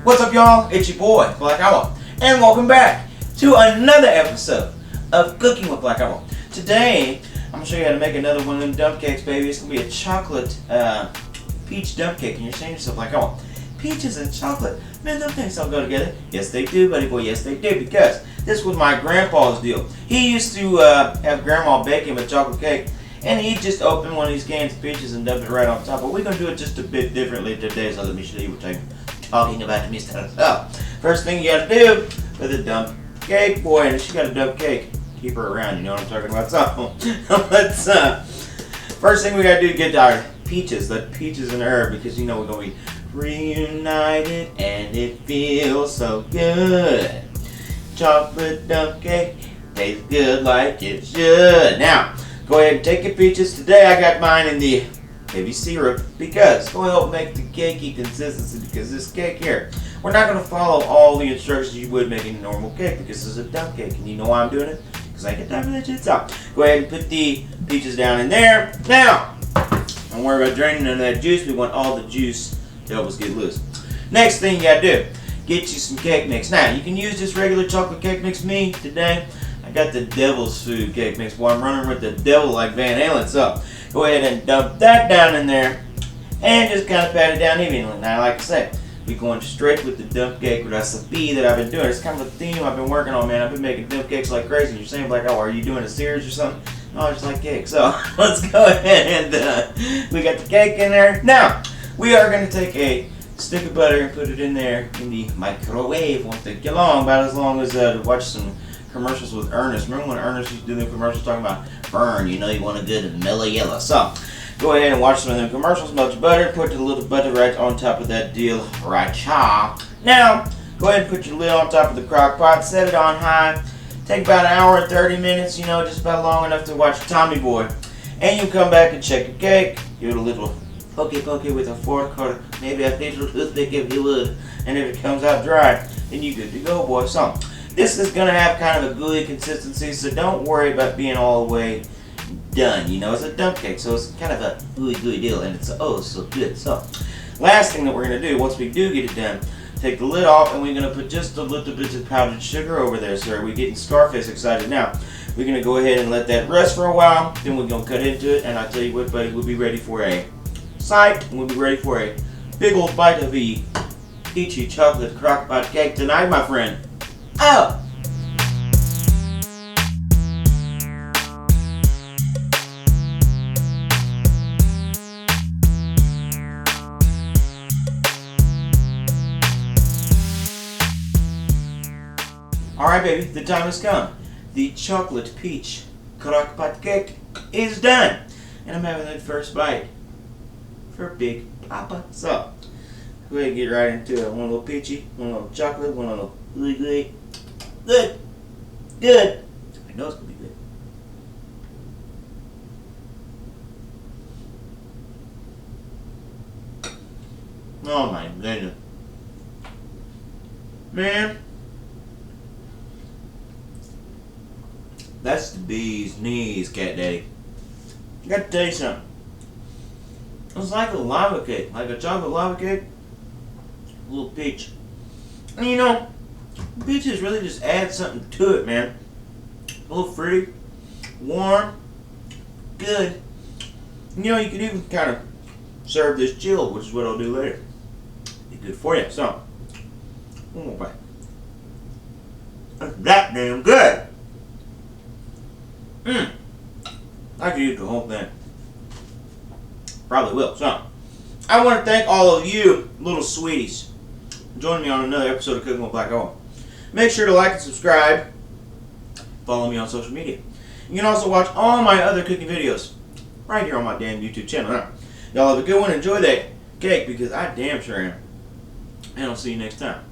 What's up, y'all? It's your boy, Black Owl, and welcome back to another episode of Cooking with Black Owl. Today, I'm going to show you how to make another one of them dump cakes, baby. It's going to be a chocolate peach dump cake, and you're saying to yourself, Black Owl, peaches and chocolate, man, them things don't go together. Yes, they do, buddy boy, yes, they do, because this was my grandpa's deal. He used to have grandma bake him a chocolate cake, and he just opened one of these cans of peaches and dumped it right on top. But we're going to do it just a bit differently today, so let me show you what I'm talking about to me. So, first thing you got to do with a dump cake, boy, and if she got a dump cake, keep her around, you know what I'm talking about. So, let's, first thing we got to do is get our peaches, the peaches and herb, because you know we're going to be reunited, and it feels so good. Chocolate dump cake tastes good like it should. Now, go ahead and take your peaches. Today I got mine in the heavy syrup because it's going to help make the cakey consistency, because this cake here, we're not going to follow all the instructions you would making a normal cake because this is a dump cake, and you know why I'm doing it? Because I get time for that shit. So, go ahead and put the peaches down in there. Now, don't worry about draining none of that juice. We want all the juice to help us get loose. Next thing you got to do, get you some cake mix. Now, you can use this regular chocolate cake mix. Me, today, I got the devil's food cake mix. Boy, I'm running with the devil like Van Halen. So, go ahead and dump that down in there and just kind of pat it down evenly. Now, like I said, we're going straight with the dump cake recipe that I've been doing. It's kind of a theme I've been working on, man. I've been making dump cakes like crazy. And you're saying, like, oh, are you doing a series or something? No, I just like cake. So, let's go ahead and we got the cake in there. Now, we are going to take a stick of butter and put it in there in the microwave. Won't take you long, about as long as to watch some commercials with Ernest. Remember when Ernest used to do the commercials talking about burn, you know you want a good mellow yellow. So, go ahead and watch some of them commercials, melt your butter, put a little butter right on top of that deal right here. Now, go ahead and put your lid on top of the crock pot, set it on high, take about an hour and 30 minutes, you know, just about long enough to watch Tommy Boy. And you come back and check your cake, give it a little pokey with a fork or maybe a little toothpick if you would, and if it comes out dry, then you good to go, boy. So, this is going to have kind of a gooey consistency, so don't worry about being all the way done. You know, it's a dump cake, so it's kind of a gooey deal, and it's oh so good. So, last thing that we're going to do, once we do get it done, take the lid off, and we're going to put just a little bit of powdered sugar over there, sir. We're getting Scarface excited now. We're going to go ahead and let that rest for a while, then we're going to cut into it, and I'll tell you what, buddy, we'll be ready for a side, and we'll be ready for a big old bite of the peachy chocolate crockpot cake tonight, my friend. Oh! Alright, baby, the time has come. The chocolate peach crockpot cake is done. And I'm having that first bite for Big Papa. So, go ahead and get right into it. One little peachy, one little chocolate, one little gooey. Good. Good. I know it's going to be good. Oh my goodness. Man. That's the bee's knees, Cat Daddy. I got to tell you something. It's like a lava cake, like a chocolate lava cake. A little peach. And you know, peaches really just add something to it, man. A little fruity, warm, good. You know, you can even kind of serve this chilled, which is what I'll do later. Be good for you. So, one more bite. That's that damn good. I could eat the whole thing. Probably will. So, I want to thank all of you little sweeties for joining me on another episode of Cooking with Black Owl. Make sure to like and subscribe. Follow me on social media. You can also watch all my other cooking videos right here on my damn YouTube channel. Now, y'all have a good one. Enjoy that cake because I damn sure am. And I'll see you next time.